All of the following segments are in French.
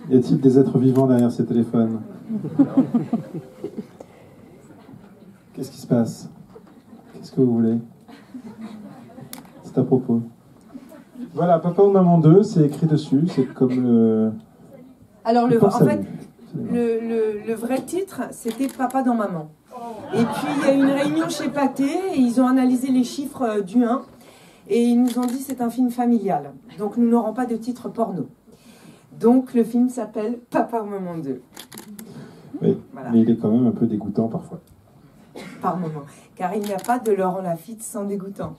Y a-t-il des êtres vivants derrière ces téléphones? Qu'est-ce qui se passe? Qu'est-ce que vous voulez? C'est à propos. Voilà, Papa ou Maman 2, c'est écrit dessus, c'est comme le... Alors, en fait, le vrai titre, c'était Papa dans Maman. Et puis, il y a eu une réunion chez Pathé, et ils ont analysé les chiffres du 1, et ils nous ont dit c'est un film familial. Donc, nous n'aurons pas de titre porno. Donc, le film s'appelle Papa ou Maman 2. Oui, voilà. Mais il est quand même un peu dégoûtant parfois. Par moment. Car il n'y a pas de Laurent Lafitte sans dégoûtant.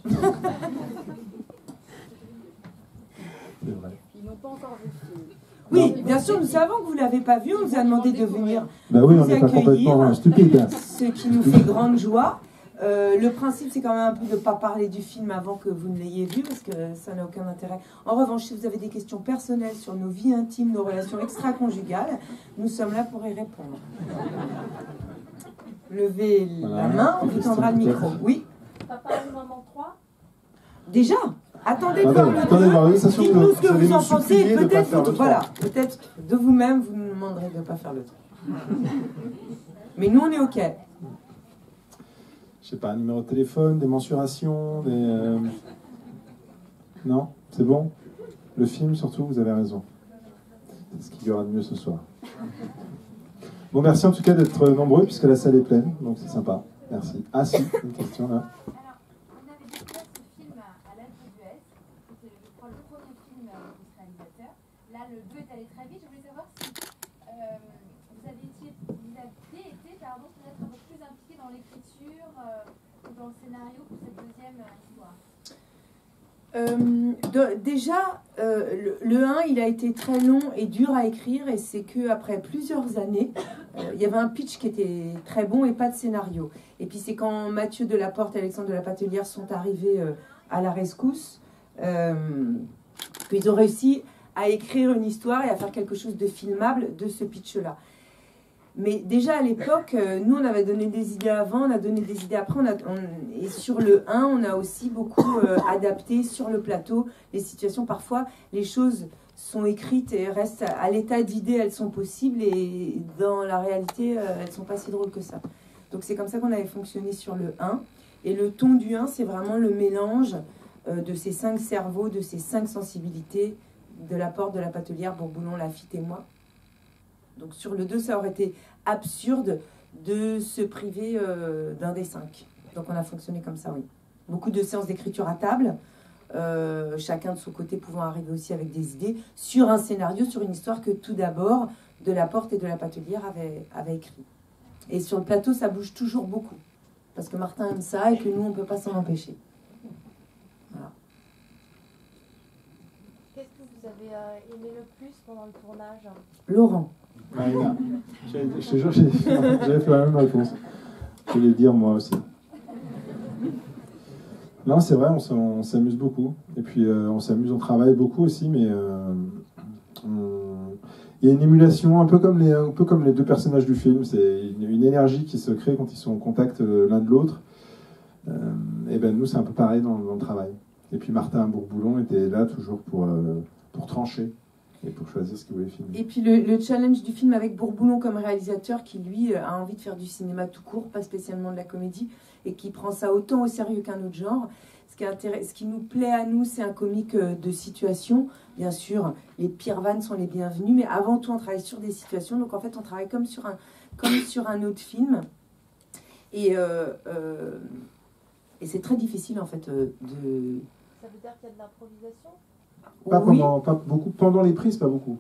C'est vrai. Ils n'ont pas encore vu le film. Oui, bien sûr, nous savons que vous ne l'avez pas vu. On nous a demandé de venir Bah oui, on vous n'est pas complètement accueillir, stupide. ce qui nous fait grande joie. Le principe, c'est quand même un peu de ne pas parler du film avant que vous ne l'ayez vu, parce que ça n'a aucun intérêt. En revanche, si vous avez des questions personnelles sur nos vies intimes, nos relations extra-conjugales, nous sommes là pour y répondre. Levez la main, on vous tendra le micro. Oui. Papa ou Maman 3 Déjà, attendez de Attendez, voir le 2. ça, Dites-nous ce que allez vous en nous pensez. supplier de pas Peut-être faire le voilà, 3. peut-être de vous-même, vous nous demanderez de ne pas faire le 3. Mais nous, on est OK. Je sais pas, un numéro de téléphone, des mensurations, des... Non? C'est bon? Le film, surtout, vous avez raison. C'est ce qu'il y aura de mieux ce soir. Bon, merci en tout cas d'être nombreux, puisque la salle est pleine, donc c'est sympa. Merci. Ah si, une question là. Alors, on avait découvert ce film à l'Alpe d'Huez. C'était, je crois, le premier film de ce réalisateur. Là, le 2 est allé très vite. Je voulais savoir si vous aviez été peut-être un peu plus impliqué dans l'écriture ou dans le scénario pour cette deuxième histoire. Déjà, le 1, il a été très long et dur à écrire, et c'est qu'après plusieurs années, il y avait un pitch qui était très bon et pas de scénario. Et puis c'est quand Mathieu Delaporte et Alexandre de la Patelière sont arrivés à la rescousse, qu'ils ont réussi à écrire une histoire et à faire quelque chose de filmable de ce pitch-là. Mais déjà à l'époque, nous on avait donné des idées avant, on a donné des idées après, et sur le 1, on a aussi beaucoup adapté sur le plateau les situations. Parfois, les choses sont écrites et restent à l'état d'idées, elles sont possibles, et dans la réalité, elles ne sont pas si drôles que ça. Donc c'est comme ça qu'on avait fonctionné sur le 1. Et le ton du 1, c'est vraiment le mélange de ces 5 cerveaux, de ces 5 sensibilités, Delaporte, de la Patelière, Bourboulon, Lafitte et moi. Donc sur le 2, ça aurait été absurde de se priver d'un des 5. Donc on a fonctionné comme ça, oui. Beaucoup de séances d'écriture à table, chacun de son côté pouvant arriver aussi avec des idées, sur un scénario, sur une histoire que tout d'abord, Delaporte et de la Patelière avaient écrit. Et sur le plateau, ça bouge toujours beaucoup. Parce que Martin aime ça et que nous, on ne peut pas s'en empêcher. Voilà. Qu'est-ce que vous avez aimé le plus pendant le tournage? Laurent. Marina, je te jure, j'avais fait la même réponse. Je voulais le dire moi aussi. Non, c'est vrai, on s'amuse beaucoup. Et puis on s'amuse, on travaille beaucoup aussi, mais il y a une émulation, un peu comme les deux personnages du film. C'est une énergie qui se crée quand ils sont en contact l'un de l'autre. Et ben nous, c'est un peu pareil dans le travail. Et puis Martin Bourboulon était là toujours pour trancher et pour choisir ce qu'il voulait filmer. Et puis le challenge du film avec Bourboulon comme réalisateur, qui lui a envie de faire du cinéma tout court, pas spécialement de la comédie, et qui prend ça autant au sérieux qu'un autre genre. Ce qui nous plaît à nous, c'est un comique de situation. Bien sûr, les pires vannes sont les bienvenues, mais avant tout, on travaille sur des situations. Donc en fait, on travaille comme sur un autre film. Et c'est très difficile en fait de... Ça veut dire qu'il y a de l'improvisation? Pas beaucoup. Pendant les prises, pas beaucoup.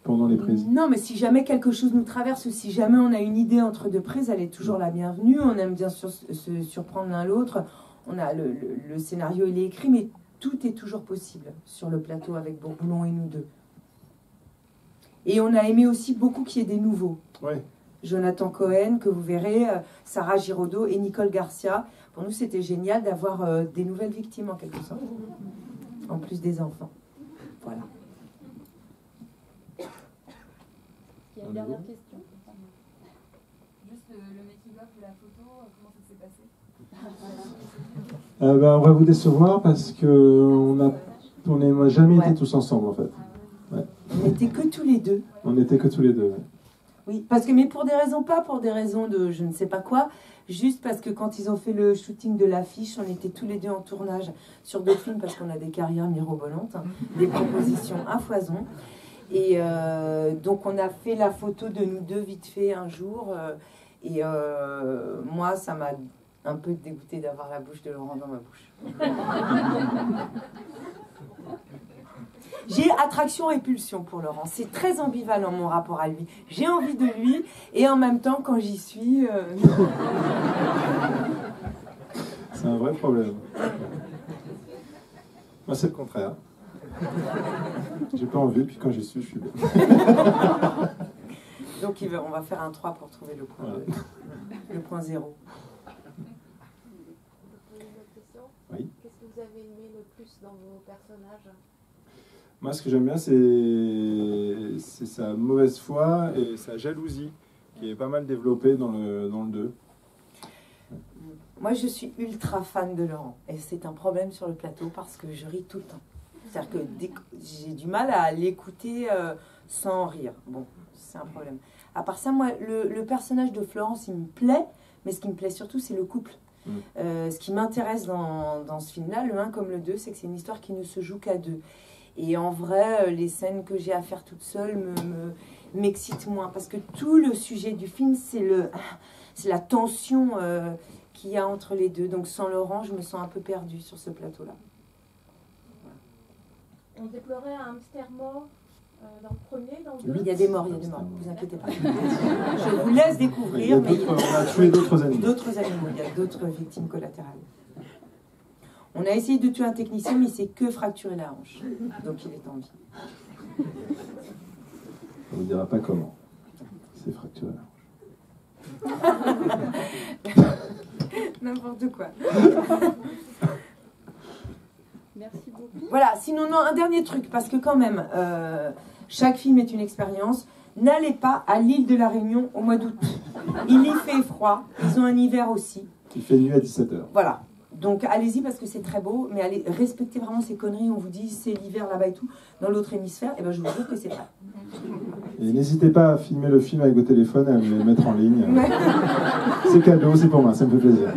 Pendant les prises. Non, mais si jamais quelque chose nous traverse, ou si jamais on a une idée entre deux prises, elle est toujours la bienvenue. On aime bien sûr se surprendre l'un l'autre. On a le scénario, il est écrit, mais tout est toujours possible sur le plateau avec Bourboulon et nous deux. Et on a aimé aussi beaucoup qu'il y ait des nouveaux. Ouais. Jonathan Cohen, que vous verrez, Sarah Giraudot et Nicole Garcia. Pour nous, c'était génial d'avoir des nouvelles victimes, en quelque sorte. En plus des enfants. Voilà. Il y a une dernière question. Juste le making-of de la photo, comment ça s'est passé? On va vous décevoir parce qu'on n'a jamais été tous ensemble en fait. Ouais. n'était que tous les deux. On n'était que tous les deux. Ouais. Oui, parce que, mais pour des raisons, pas pour des raisons de je ne sais pas quoi, juste parce que quand ils ont fait le shooting de l'affiche, on était tous les deux en tournage sur d'autres films parce qu'on a des carrières mirobolantes, hein, des propositions à foison. Et donc on a fait la photo de nous deux vite fait un jour. Moi, ça m'a un peu dégoûté d'avoir la bouche de Laurent dans ma bouche. J'ai attraction-répulsion pour Laurent. C'est très ambivalent mon rapport à lui. J'ai envie de lui et en même temps, quand j'y suis... C'est un vrai problème. Moi, c'est le contraire. J'ai pas envie, puis quand j'y suis, je suis bien. Donc on va faire un 3 pour trouver le point, Voilà. le point 0. Oui. Qu'est-ce que vous avez aimé le plus dans vos personnages? Moi, ce que j'aime bien, c'est sa mauvaise foi et sa jalousie, qui est pas mal développée dans le 2. Moi, je suis ultra fan de Laurent. Et c'est un problème sur le plateau parce que je ris tout le temps. C'est-à-dire que j'ai du mal à l'écouter sans rire. Bon, c'est un problème. À part ça, moi, le personnage de Florence, il me plaît. Mais ce qui me plaît surtout, c'est le couple. Ce qui m'intéresse dans ce film-là, le 1 comme le 2, c'est que c'est une histoire qui ne se joue qu'à deux. Et en vrai, les scènes que j'ai à faire toute seule m'excitent moins. Parce que tout le sujet du film, c'est la tension qu'il y a entre les deux. Donc sans Laurent, je me sens un peu perdue sur ce plateau-là. On déplorait un hamster mort dans le premier, dans le Oui, deux. Il y a des morts, vous inquiétez pas. Je vous laisse découvrir, mais On a tué d'autres animaux. d'autres animaux, il y a d'autres victimes collatérales. On a essayé de tuer un technicien, mais il s'est que fracturé la hanche. Donc il est en vie. On ne vous dira pas comment. C'est fracturé. N'importe quoi. Merci beaucoup. Voilà, sinon, non, un dernier truc, parce que quand même, chaque film est une expérience. N'allez pas à l'île de la Réunion au mois d'août. Il y fait froid, ils ont un hiver aussi. Il fait nuit à 17h. Voilà. Donc allez-y parce que c'est très beau, mais allez respectez vraiment ces conneries. On vous dit c'est l'hiver là-bas et tout. Dans l'autre hémisphère, et ben je vous jure que c'est vrai. Et n'hésitez pas à filmer le film avec vos téléphones et à me les mettre en ligne. C'est cadeau, c'est pour moi, ça me fait plaisir.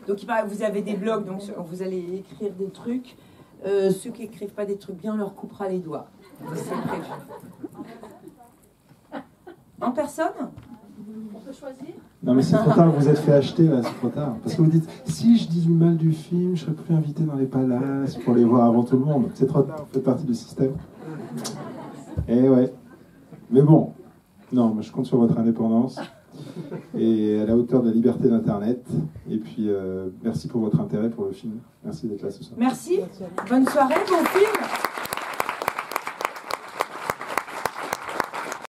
Donc il paraît que vous avez des blogs, donc vous allez écrire des trucs. Ceux qui écrivent pas des trucs bien, on leur coupera les doigts. C'est prévu. En personne? On peut choisir? Non mais c'est trop tard, vous êtes fait acheter là, c'est trop tard. Parce que vous dites, si je dis du mal du film, je serai plus invité dans les palaces pour les voir avant tout le monde. C'est trop tard, vous faites partie du système. Eh ouais. Mais bon, non, moi je compte sur votre indépendance et à la hauteur de la liberté d'Internet. Et puis merci pour votre intérêt pour le film. Merci d'être là ce soir. Merci. Bonne soirée, bon film.